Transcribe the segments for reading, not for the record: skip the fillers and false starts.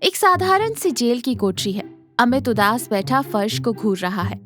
एक साधारण सी जेल की कोठरी है। अमित उदास बैठा फर्श को घूर रहा है।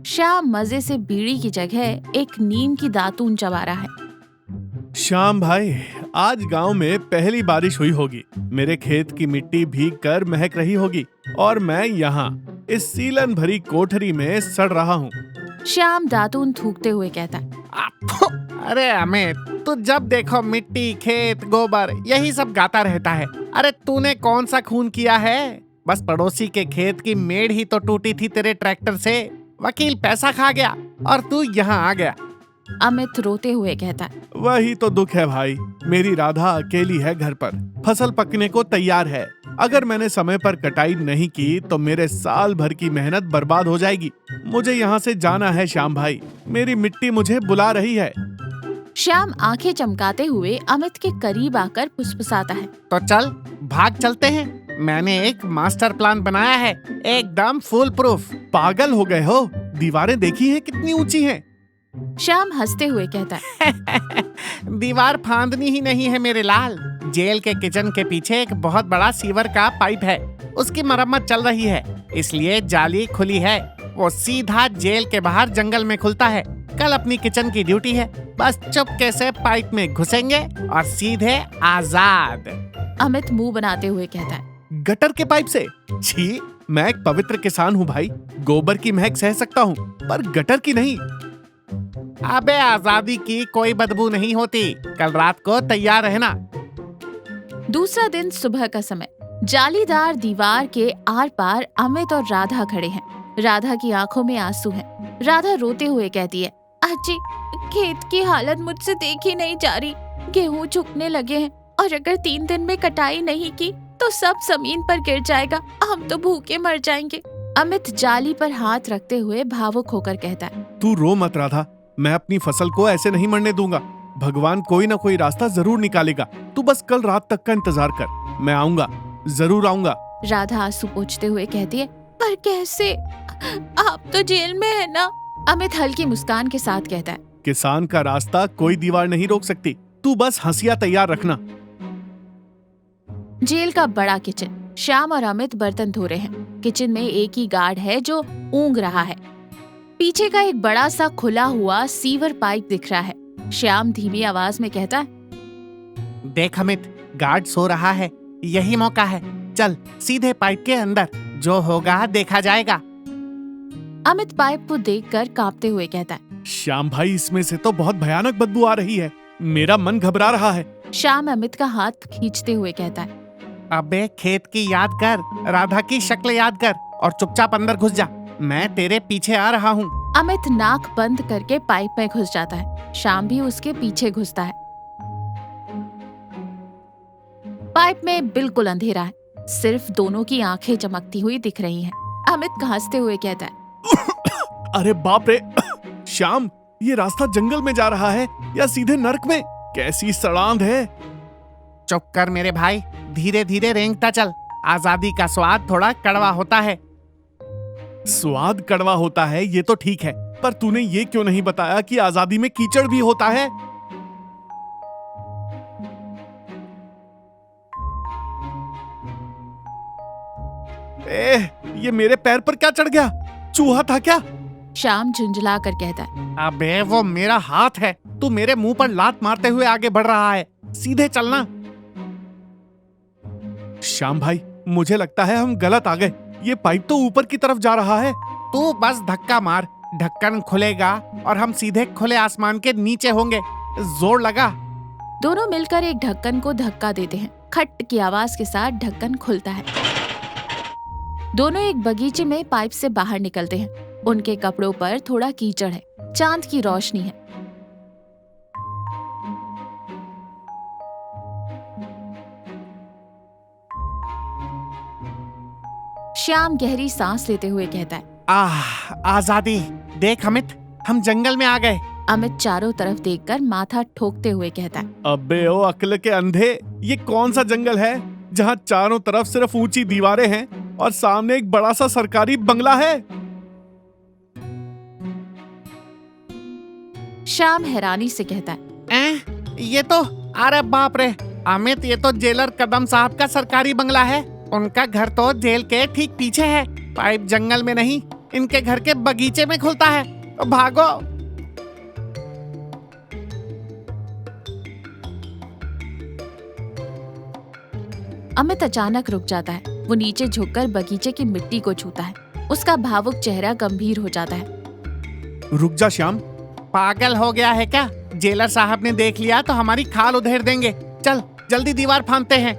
श्याम मजे से बीड़ी की जगह एक नीम की दातून चबा रहा है। श्याम भाई, आज गांव में पहली बारिश हुई होगी। मेरे खेत की मिट्टी भीग कर महक रही होगी और मैं यहाँ इस सीलन भरी कोठरी में सड़ रहा हूँ। श्याम दातून थूकते हुए कहता है। अरे अमित, तू जब देखो मिट्टी, खेत, गोबर यही सब गाता रहता है। अरे तूने कौन सा खून किया है? बस पड़ोसी के खेत की मेड़ ही तो टूटी थी तेरे ट्रैक्टर से। वकील पैसा खा गया और तू यहाँ आ गया। अमित रोते हुए कहता है। वही तो दुख है भाई, मेरी राधा अकेली है घर पर। फसल पकने को तैयार है। अगर मैंने समय पर कटाई नहीं की तो मेरे साल भर की मेहनत बर्बाद हो जाएगी। मुझे यहाँ से जाना है श्याम भाई, मेरी मिट्टी मुझे बुला रही है। श्याम आंखें चमकाते हुए अमित के करीब आकर फुसफुसाता है। तो चल, भाग चलते हैं। मैंने एक मास्टर प्लान बनाया है, एकदम फुल प्रूफ। पागल हो गए हो? दीवारें देखी हैं कितनी ऊंची हैं? श्याम हंसते हुए कहता है। दीवार फांदनी ही नहीं है मेरे लाल। जेल के किचन के पीछे एक बहुत बड़ा सीवर का पाइप है, उसकी मरम्मत चल रही है, इसलिए जाली खुली है। वो सीधा जेल के बाहर जंगल में खुलता है। कल अपनी किचन की ड्यूटी है, बस चुपके से पाइप में घुसेंगे और सीधे आजाद। अमित मुंह बनाते हुए कहता है। गटर के पाइप से? छी, मैं एक पवित्र किसान हूँ भाई। गोबर की महक सह सकता हूँ, पर गटर की नहीं। अबे आजादी की कोई बदबू नहीं होती। कल रात को तैयार रहना। दूसरा दिन सुबह का समय। जालीदार दीवार के आर पार अमित और राधा खड़े हैं। राधा की आंखों में आंसू हैं। राधा रोते हुए कहती है। अजी, खेत की हालत मुझसे देखी नहीं जा रही। गेहूं झुकने लगे हैं और अगर 3 दिन में कटाई नहीं की तो सब जमीन पर गिर जाएगा। हम तो भूखे मर जाएंगे। अमित जाली पर हाथ रखते हुए भावुक होकर कहता है। तू रो मत राधा, मैं अपनी फसल को ऐसे नहीं मरने दूंगा। भगवान कोई ना कोई रास्ता जरूर निकालेगा। तू बस कल रात तक का इंतजार कर, मैं आऊंगा, जरूर आऊंगा। राधा आंसू पोंछते हुए कहती है। पर कैसे? आप तो जेल में है ना? अमित हल्की मुस्कान के साथ कहता है। किसान का रास्ता कोई दीवार नहीं रोक सकती। तू बस हंसिया तैयार रखना। जेल का बड़ा किचन। श्याम और अमित बर्तन धो रहे हैं। किचन में एक ही गार्ड है जो ऊँग रहा है। पीछे का एक बड़ा सा खुला हुआ सीवर पाइप दिख रहा है। श्याम धीमी आवाज में कहता है। देख अमित, गार्ड सो रहा है, यही मौका है। चल सीधे पाइप के अंदर, जो होगा देखा जाएगा। अमित पाइप को देखकर कांपते हुए कहता है। श्याम भाई, इसमें से तो बहुत भयानक बदबू आ रही है। मेरा मन घबरा रहा है। श्याम अमित का हाथ खींचते हुए कहता है। अबे खेत की याद कर, राधा की शक्ल याद कर और चुपचाप अंदर घुस जा। मैं तेरे पीछे आ रहा हूँ। अमित नाक बंद करके पाइप में घुस जाता है। श्याम भी उसके पीछे घुसता है। पाइप में बिल्कुल अंधेरा है, सिर्फ दोनों की आंखें चमकती हुई दिख रही हैं। अमित हंसते हुए कहता है। अरे बाप रे श्याम, ये रास्ता जंगल में जा रहा है या सीधे नर्क में? कैसी सड़ांध है। चुप कर मेरे भाई, धीरे धीरे रेंगता चल। आजादी का स्वाद थोड़ा कड़वा होता है। स्वाद कड़वा होता है ये तो ठीक है, पर तूने ये क्यों नहीं बताया कि आजादी में कीचड़ भी होता है? ये मेरे पैर पर क्या चढ़ गया? चूहा था क्या? श्याम झुंझला कर कहता है। अबे वो मेरा हाथ है। तू मेरे मुंह पर लात मारते हुए आगे बढ़ रहा है, सीधे चलना। श्याम भाई, मुझे लगता है हम गलत आ गए। ये पाइप तो ऊपर की तरफ जा रहा है। तू बस धक्का मार, ढक्कन खुलेगा और हम सीधे खुले आसमान के नीचे होंगे। जोर लगा। दोनों मिलकर एक ढक्कन को धक्का देते हैं। खट की आवाज के साथ ढक्कन खुलता है। दोनों एक बगीचे में पाइप से बाहर निकलते हैं। उनके कपड़ों पर थोड़ा कीचड़ है, चांद की रोशनी है। श्याम गहरी सांस लेते हुए कहता है। आजादी। देख अमित, हम जंगल में आ गए। अमित चारों तरफ देखकर माथा ठोकते हुए कहता है। अबे ओ अक्ल के अंधे, ये कौन सा जंगल है जहाँ चारों तरफ सिर्फ ऊंची दीवारें हैं और सामने एक बड़ा सा सरकारी बंगला है? श्याम हैरानी से कहता है। ये तो, अरे बाप रे अमित, ये तो जेलर कदम साहब का सरकारी बंगला है। उनका घर तो जेल के ठीक पीछे है, पाइप जंगल में नहीं, इनके घर के बगीचे में खुलता है। भागो। अमित अचानक रुक जाता है। वो नीचे झुककर बगीचे की मिट्टी को छूता है। उसका भावुक चेहरा गंभीर हो जाता है। रुक जा श्याम। पागल हो गया है क्या? जेलर साहब ने देख लिया तो हमारी खाल उधेड़ देंगे। चल जल्दी दीवार फांदते हैं।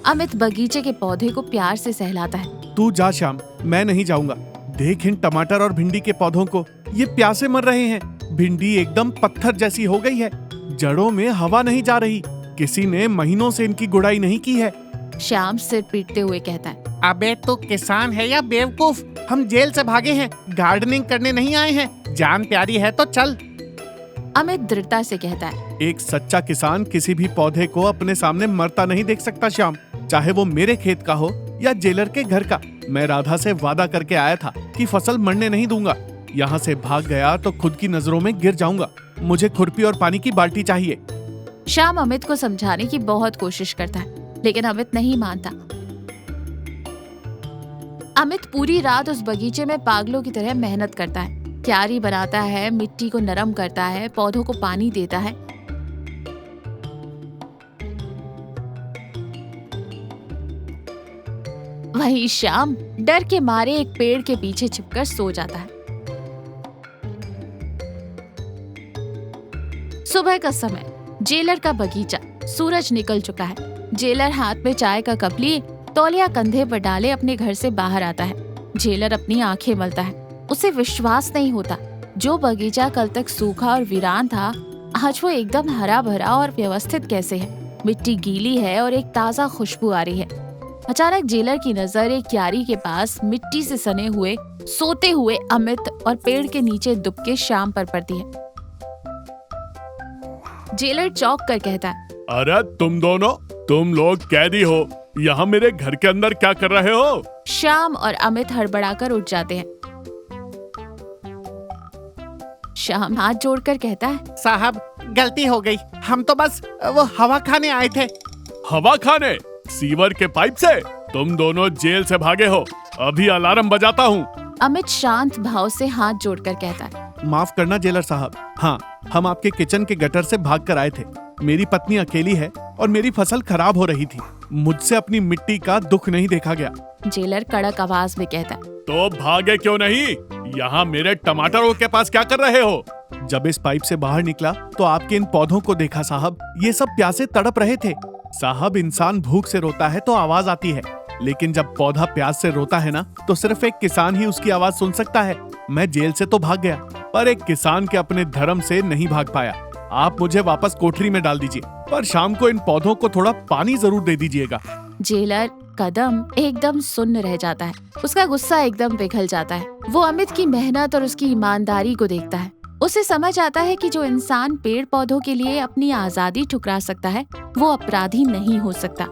अमित बगीचे के पौधे को प्यार से सहलाता है। तू जा श्याम, मैं नहीं जाऊंगा। देख इन टमाटर और भिंडी के पौधों को, ये प्यासे मर रहे हैं। भिंडी एकदम पत्थर जैसी हो गई है, जड़ों में हवा नहीं जा रही। किसी ने महीनों से इनकी गुड़ाई नहीं की है। श्याम सिर पीटते हुए कहता है, अबे तू किसान है या बेवकूफ? हम जेल से भागे हैं, गार्डनिंग करने नहीं आए हैं। जान प्यारी है तो चल। अमित दृढ़ता से कहता है, एक सच्चा किसान किसी भी पौधे को अपने सामने मरता नहीं देख सकता श्याम, चाहे वो मेरे खेत का हो या जेलर के घर का। मैं राधा से वादा करके आया था कि फसल मरने नहीं दूंगा। यहाँ से भाग गया तो खुद की नजरों में गिर जाऊंगा। मुझे खुरपी और पानी की बाल्टी चाहिए। श्याम अमित को समझाने की बहुत कोशिश करता है, लेकिन अमित नहीं मानता। अमित पूरी रात उस बगीचे में पागलों की तरह मेहनत करता है। क्यारी बनाता है, मिट्टी को नरम करता है, पौधों को पानी देता है। वहीं श्याम डर के मारे एक पेड़ के पीछे छिपकर सो जाता है। सुबह का समय, जेलर का बगीचा, सूरज निकल चुका है। जेलर हाथ में चाय का कप लिए, तौलिया कंधे पर डाले अपने घर से बाहर आता है। जेलर अपनी आंखें मलता है। उसे विश्वास नहीं होता, जो बगीचा कल तक सूखा और वीरान था, आज वो एकदम हरा भरा और व्यवस्थित कैसे है। मिट्टी गीली है और एक ताजा खुशबू आ रही है। अचानक जेलर की नजर एक क्यारी के पास मिट्टी से सने हुए सोते हुए अमित और पेड़ के नीचे दुबके श्याम पर पड़ती है। जेलर चौंक कर कहता है, अरे तुम लोग कैदी हो, यहाँ मेरे घर के अंदर क्या कर रहे हो? श्याम और अमित हड़बड़ाकर उठ जाते हैं। श्याम हाथ जोड़कर कहता है, साहब गलती हो गई, हम तो बस वो हवा खाने आए थे। हवा खाने? सीवर के पाइप से? तुम दोनों जेल से भागे हो। अभी अलार्म बजाता हूँ। अमित शांत भाव से हाथ जोड़कर कहता है, माफ करना जेलर साहब। हाँ, हम आपके किचन के गटर से भाग कर आए थे। मेरी पत्नी अकेली है और मेरी फसल खराब हो रही थी। मुझसे अपनी मिट्टी का दुख नहीं देखा गया। जेलर कड़क आवाज में कहता है, तो भागे क्यों नहीं? यहाँ मेरे टमाटरों के पास क्या कर रहे हो? जब इस पाइप से बाहर निकला तो आपके इन पौधों को देखा साहब। ये सब प्यासे तड़प रहे थे। साहब, इंसान भूख से रोता है तो आवाज आती है, लेकिन जब पौधा प्यास से रोता है ना, तो सिर्फ एक किसान ही उसकी आवाज सुन सकता है। मैं जेल से तो भाग गया, पर एक किसान के अपने धर्म से नहीं भाग पाया। आप मुझे वापस कोठरी में डाल दीजिए, पर शाम को इन पौधों को थोड़ा पानी जरूर दे दीजिएगा। जेलर कदम एकदम सुन्न रह जाता है। उसका गुस्सा एकदम पिघल जाता है। वो अमित की मेहनत और उसकी ईमानदारी को देखता है। उसे समझ आता है कि जो इंसान पेड़ पौधों के लिए अपनी आजादी ठुकरा सकता है, वो अपराधी नहीं हो सकता।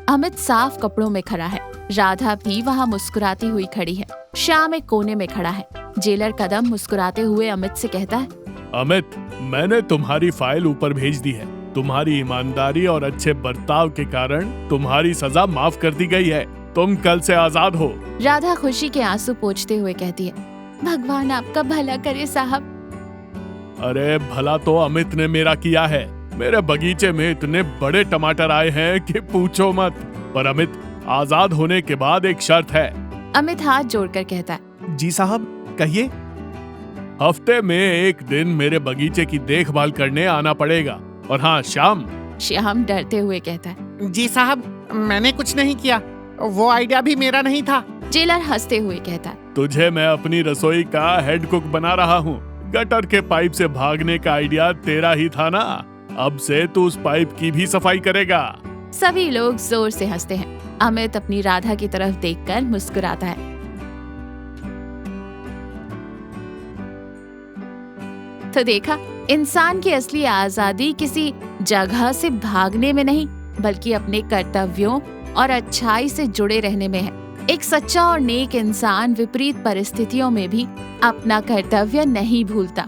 अमित साफ कपड़ों में खड़ा है। राधा भी वहाँ मुस्कुराती हुई खड़ी है। श्याम एक कोने में खड़ा है। जेलर कदम मुस्कुराते हुए अमित से कहता है, अमित, मैंने तुम्हारी फाइल ऊपर भेज दी है। तुम्हारी ईमानदारी और अच्छे बर्ताव के कारण तुम्हारी सजा माफ कर दी गई है। तुम कल से आजाद हो। राधा खुशी के आंसू पोंछते हुए कहती है, भगवान आपका भला करे साहब। अरे भला तो अमित ने मेरा किया है। मेरे बगीचे में इतने बड़े टमाटर आए हैं कि पूछो मत। पर अमित, आजाद होने के बाद एक शर्त है। अमित हाथ जोड़कर कहता है, जी साहब, कहिए। हफ्ते में एक दिन मेरे बगीचे की देखभाल करने आना पड़ेगा। और हाँ, शाम। श्याम डरते हुए कहता है, जी साहब, मैंने कुछ नहीं किया, वो आइडिया भी मेरा नहीं था। जेलर हंसते हुए कहता है, तुझे मैं अपनी रसोई का हेड कुक बना रहा हूँ। गटर के पाइप से भागने का आइडिया तेरा ही था ना। अब से तू उस पाइप की भी सफाई करेगा। सभी लोग जोर से हंसते हैं। अमित अपनी राधा की तरफ देखकर मुस्कुराता है। तो देखा, इंसान की असली आजादी किसी जगह से भागने में नहीं, बल्कि अपने कर्तव्यों और अच्छाई से जुड़े रहने में है। एक सच्चा और नेक इंसान विपरीत परिस्थितियों में भी अपना कर्तव्य नहीं भूलता।